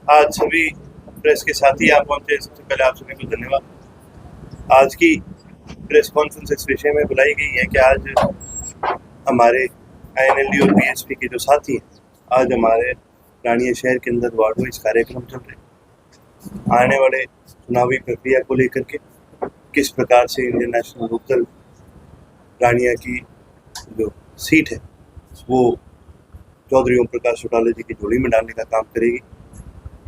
आज सभी प्रेस के साथी आप पहुंचे, सबसे पहले आप सभी को धन्यवाद। आज की प्रेस कॉन्फ्रेंस इस विषय में बुलाई गई है कि आज हमारे आईएनएलडी और बीएसपी के जो साथी हैं, आज हमारे रानिया शहर के अंदर वार्ड वाइज कार्यक्रम चल रहे हैं। आने वाले चुनावी प्रक्रिया को लेकर के किस प्रकार से इंडियन नेशनल लोकदल रानिया की जो सीट है वो चौधरी ओम प्रकाश चौटाला जी की जोड़ी में डालने का काम करेगी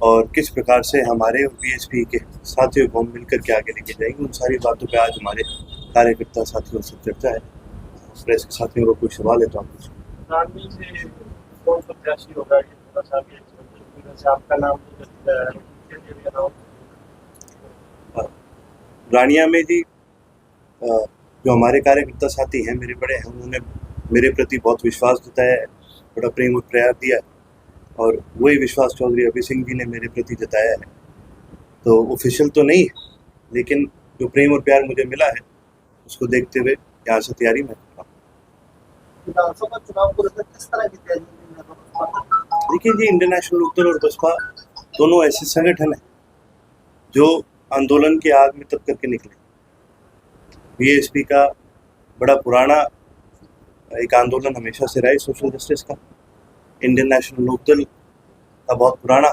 और किस प्रकार से हमारे और बीएसपी के साथियों को हम मिलकर के आगे लेके जाएंगे, उन सारी बातों पे आज हमारे कार्यकर्ता साथियों से चर्चा है। प्रेस के साथियों को कोई सवाल है तो आप पूछें। कौन प्रत्याशी होगा, ये थोड़ा सा भी आपका नाम रानिया में जी जो हमारे कार्यकर्ता साथी हैं, मेरे बड़े हैं, उन्होंने मेरे प्रति बहुत विश्वास जताया है, बड़ा प्रेम और प्यार दिया है और वही विश्वास चौधरी अभय सिंह जी ने मेरे प्रति जताया है। तो ऑफिशियल तो नहीं है, लेकिन जो प्रेम और प्यार मुझे मिला है उसको देखते हुए यहाँ से तैयारी मैं कर रहा हूँ। विधानसभा चुनाव को लेकर किस तरह की तैयारी? देखिए जी, इंडियन नेशनल लोकदल और बसपा दोनों ऐसे संगठन हैं जो आंदोलन की आग में तप करके निकले। बीएसपी का बड़ा पुराना एक आंदोलन हमेशा से रहा है सोशल जस्टिस का। इंडियन नेशनल लोकदल का बहुत पुराना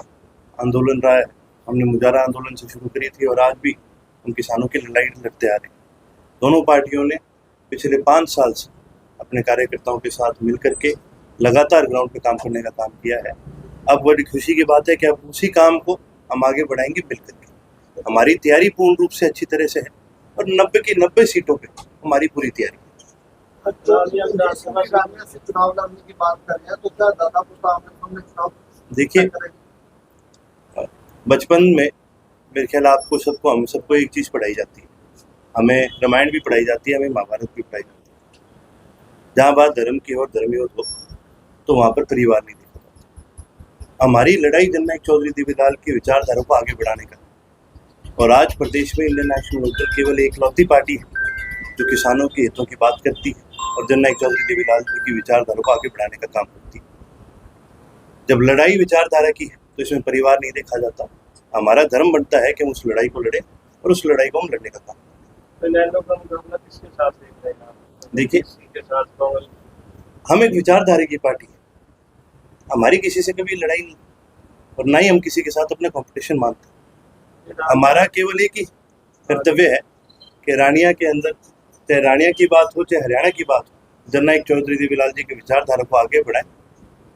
आंदोलन रहा है। हमने मुजाहरा आंदोलन से शुरू करी थी और आज भी हम किसानों की लड़ाई लड़ते आ रहे हैं। दोनों पार्टियों ने पिछले 5 साल से अपने कार्यकर्ताओं के साथ मिलकर के लगातार ग्राउंड पे काम करने का काम किया है। अब बड़ी खुशी की बात है कि अब उसी काम को हम आगे बढ़ाएंगे मिलकर के। हमारी तैयारी पूर्ण रूप से अच्छी तरह से है और 90 की 90 सीटों पे हमारी पूरी तैयारी। चुनाव लड़ने की बात कर रहे हैं तो क्या दादा देखिए, बचपन में मेरे ख्याल आपको सबको हम सबको एक चीज़ पढ़ाई जाती है, हमें रामायण भी पढ़ाई जाती है, हमें महाभारत भी पढ़ाई जाती है। जहाँ बात धर्म की और धर्मियों हो तो वहाँ पर परिवार नहीं देखा जाता। हमारी लड़ाई जननायक चौधरी दिव्यलाल की विचारधारा को आगे बढ़ाने का, और आज प्रदेश में इंडियन नेशनल लोकदल केवल एक लौती पार्टी है जो किसानों के हितों की बात करती है और जननायक चौधरी दिव्यलाल जी की विचारधारा को आगे बढ़ाने का काम करती है। जब लड़ाई विचारधारा की है तो इसमें परिवार नहीं देखा जाता। हमारा धर्म बनता है कि हम उस लड़ाई को लड़े और उस लड़ाई को हम लड़ने का काम करें। देखिए, हम एक विचारधारा की पार्टी है, हमारी किसी से कभी लड़ाई नहीं और ना ही हम किसी के साथ अपना कंपटीशन मानते हैं। हमारा केवल एक ही कर्तव्य है कि रानिया के अंदर, चाहे रानिया की बात हो चाहे हरियाणा की बात हो, जननायक चौधरी दिव्यलाल जी की विचारधारा को आगे बढ़ाएं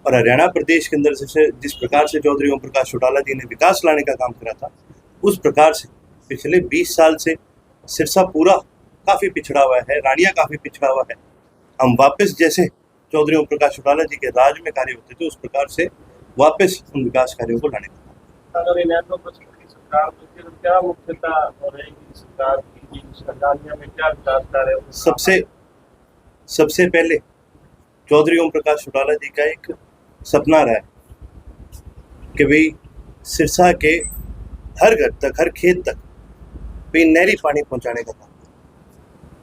और हरियाणा प्रदेश के अंदर से जिस प्रकार से चौधरी ओम प्रकाश चौटाला जी ने विकास लाने का काम करा था, उस प्रकार से पिछले 20 साल से सिरसा पूरा काफ़ी पिछड़ा हुआ है, रानिया काफ़ी पिछड़ा हुआ है। हम वापस जैसे चौधरी ओम प्रकाश चौटाला जी के राज में कार्य होते थे उस प्रकार से वापस उन विकास कार्यों को लाने का। सबसे पहले चौधरी ओम प्रकाश चौटाला जी का एक सपना रहा है कि भाई सिरसा के हर घर तक, हर खेत तक भी नहरी पानी पहुंचाने का काम,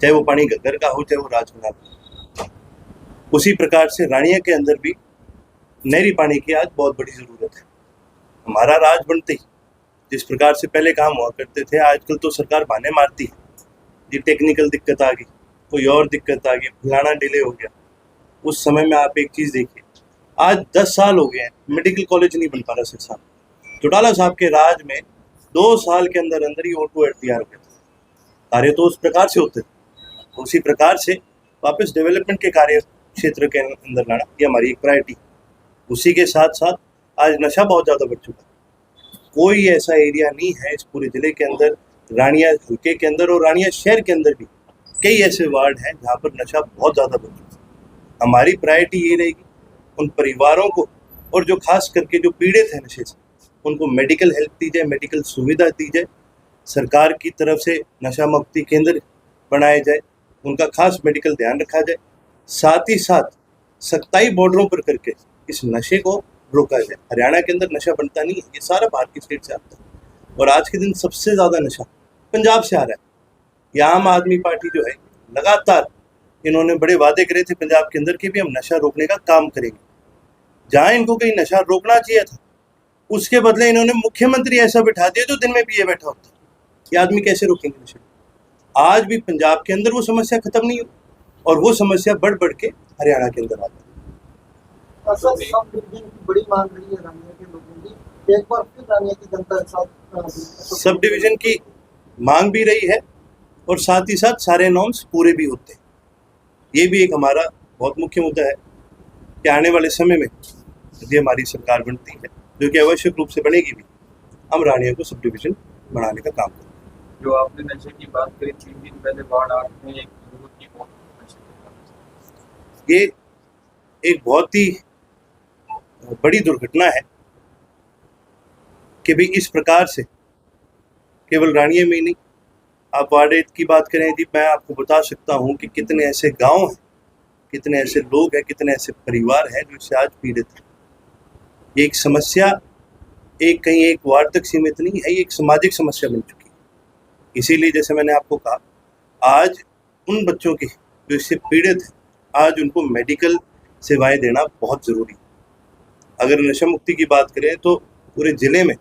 चाहे वो पानी घग्गर का हो चाहे वो राजमहल का। उसी प्रकार से रानिया के अंदर भी नहरी पानी की आज बहुत बड़ी ज़रूरत है। हमारा राज बनते ही जिस प्रकार से पहले काम हुआ करते थे, आजकल तो सरकार बहाने मारती है जी, टेक्निकल दिक्कत आ गई, कोई और दिक्कत आ गई, फलाना डिले हो गया। उस समय में आप एक चीज़ देखिए, आज 10 साल हो गए हैं, मेडिकल कॉलेज नहीं बन पा रहा सिरसा। चौटाला साहब के राज में 2 साल के अंदर अंदर ही O2 तैयार हो गया था। कार्य तो उस प्रकार से होते थे, उसी प्रकार से वापस डेवलपमेंट के कार्य क्षेत्र के अंदर लाना ये हमारी एक प्रायोरिटी। उसी के साथ साथ आज नशा बहुत ज़्यादा बढ़ चुका है। कोई ऐसा एरिया नहीं है इस पूरे ज़िले के अंदर, रानिया हल्के के अंदर और रानिया शहर के अंदर भी कई ऐसे वार्ड हैं जहाँ पर नशा बहुत ज़्यादा बढ़ चुका है। हमारी प्रायोरिटी ये रहेगी उन परिवारों को, और जो खास करके जो पीड़ित हैं नशे से, उनको मेडिकल हेल्प दी जाए, मेडिकल सुविधा दी जाए, सरकार की तरफ से नशा मुक्ति केंद्र बनाए जाए, उनका खास मेडिकल ध्यान रखा जाए। साथ ही साथ सख्ताई बॉर्डरों पर करके इस नशे को रोका जाए। हरियाणा के अंदर नशा बनता नहीं है, ये सारा बाहर की स्टेट से आता है और आज के दिन सबसे ज़्यादा नशा पंजाब से आ रहा है। ये आम आदमी पार्टी जो है, लगातार इन्होंने बड़े वादे करे थे पंजाब के अंदर कि भी हम नशा रोकने का काम करेंगे। जहाँ इनको कहीं नशा रोकना चाहिए था उसके बदले इन्होंने मुख्यमंत्री ऐसा बिठा दिया जो दिन में पिए बैठा होता। ये आदमी कैसे रोकेंगे नशे? आज भी पंजाब के अंदर वो समस्या खत्म नहीं हुई और वो समस्या बढ़ बढ़ के हरियाणा के अंदर आती है। सब डिवीजन की बड़ी मांग रही है रानिया के लोगों की, एक बार फिर रानिया की जनता के साथ सब डिवीजन की मांग भी रही है और साथ ही साथ सारे नॉर्म्स पूरे भी होते हैं। ये भी एक हमारा बहुत मुख्य मुद्दा है कि आने वाले समय में यदि हमारी सरकार बनती है, जो कि आवश्यक रूप से बनेगी भी, हम रानिया को सब डिवीजन बढ़ाने का काम करेंगे। जो आपने नशे की बात करी 3 दिन पहले वार्ड 8 में एक युवक की मौत नशे के कारण। ये एक बहुत ही बड़ी दुर्घटना है कि भी इस प्रकार से केवल रानिया में ही नहीं, आप वार्ड 8 की बात करें यदि, मैं आपको बता सकता हूं कि कितने ऐसे गांव हैं, कितने ऐसे लोग हैं, कितने ऐसे परिवार हैं जो इससे आज पीड़ित हैं। ये एक समस्या एक कहीं एक वार्ड तक सीमित नहीं है, ये एक सामाजिक समस्या बन चुकी है। इसीलिए जैसे मैंने आपको कहा, आज उन बच्चों की जो इससे पीड़ित हैं, आज उनको मेडिकल सेवाएं देना बहुत ज़रूरी है। अगर नशा मुक्ति की बात करें तो पूरे ज़िले में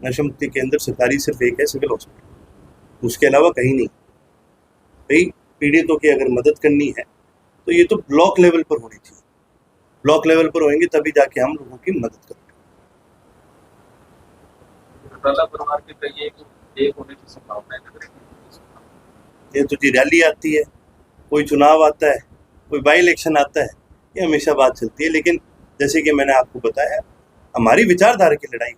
नशा मुक्ति के अंदर सरकारी सिर्फ एक है, सिविल हॉस्पिटल, उसके अलावा कहीं नहीं। भाई पीड़ितों की अगर मदद करनी है तो ये तो ब्लॉक लेवल पर होनी चाहिए। ब्लॉक लेवल पर होंगे तभी जाके हम लोगों की मदद करेंगे। घोटाला परिवार के कई एक होने की संभावना है। ये तो जी रैली आती है, कोई चुनाव आता है, कोई बाई इलेक्शन आता है, ये हमेशा बात चलती है। लेकिन जैसे कि मैंने आपको बताया, हमारी विचारधारा की लड़ाई,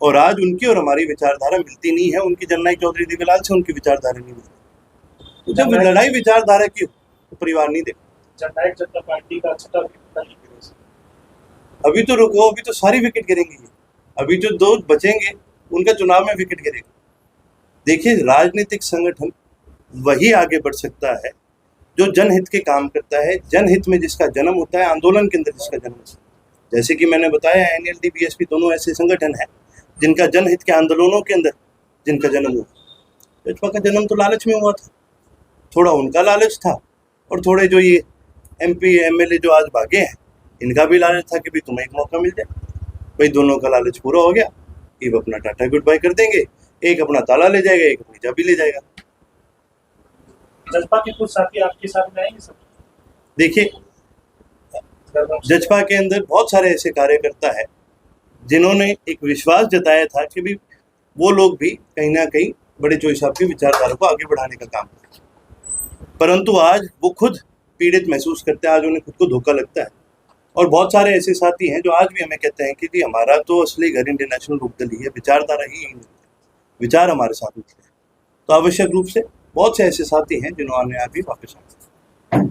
और आज उनकी और हमारी विचारधारा मिलती नहीं है। उनकी जननायक चौधरी दिव्यलाल से उनकी विचारधारा नहीं मिलती। तो जब लड़ाई विचारधारा की हो तो परिवार नहीं देखो। जननायक जनता पार्टी का छठा विकेट अभी तो रुको, अभी तो सारी विकेट गिरेंगी। अभी जो 2 बचेंगे उनका चुनाव में विकेट गिरेगा। देखिए, राजनीतिक संगठन वही आगे बढ़ सकता है जो जनहित के काम करता है, जनहित में जिसका जन्म होता है, आंदोलन के अंदर जिसका जन्म होता है। जैसे कि मैंने बताया, NLD BSP दोनों ऐसे संगठन हैं जिनका जनहित के आंदोलनों के अंदर जिनका जन्म हुआ। भाजपा का जन्म तो लालच में हुआ था, थोड़ा उनका लालच था और थोड़े जो ये MP MLA जो आज भागे हैं, इनका भी लालच था कि भाई तुम्हें एक मौका मिल जाए। भाई दोनों का लालच पूरा हो गया, एक अपना टाटा गुड बाय कर देंगे, एक अपना ताला ले जाएगा, एक अपनी चाबी ले जाएगा। जजपा के कुछ साथी आपके साथ में आएंगे सर? देखिए, जजपा के अंदर बहुत सारे ऐसे कार्यकर्ता है जिन्होंने एक विश्वास जताया था कि भी वो लोग भी कहीं ना कहीं बड़े चोई साहब की विचारधारा को आगे बढ़ाने का काम करते, परंतु आज वो खुद पीड़ित महसूस करते हैं, आज उन्हें खुद को धोखा लगता है। और बहुत सारे ऐसे साथी हैं जो आज भी हमें कहते हैं कि जी हमारा तो असली घर इंडियन नेशनल लोकदल ही है, विचारधारा ही यही है, विचार हमारे साथ मिलते हैं। तो आवश्यक रूप से बहुत से ऐसे साथी हैं जिन्होंने अभी वापस आए।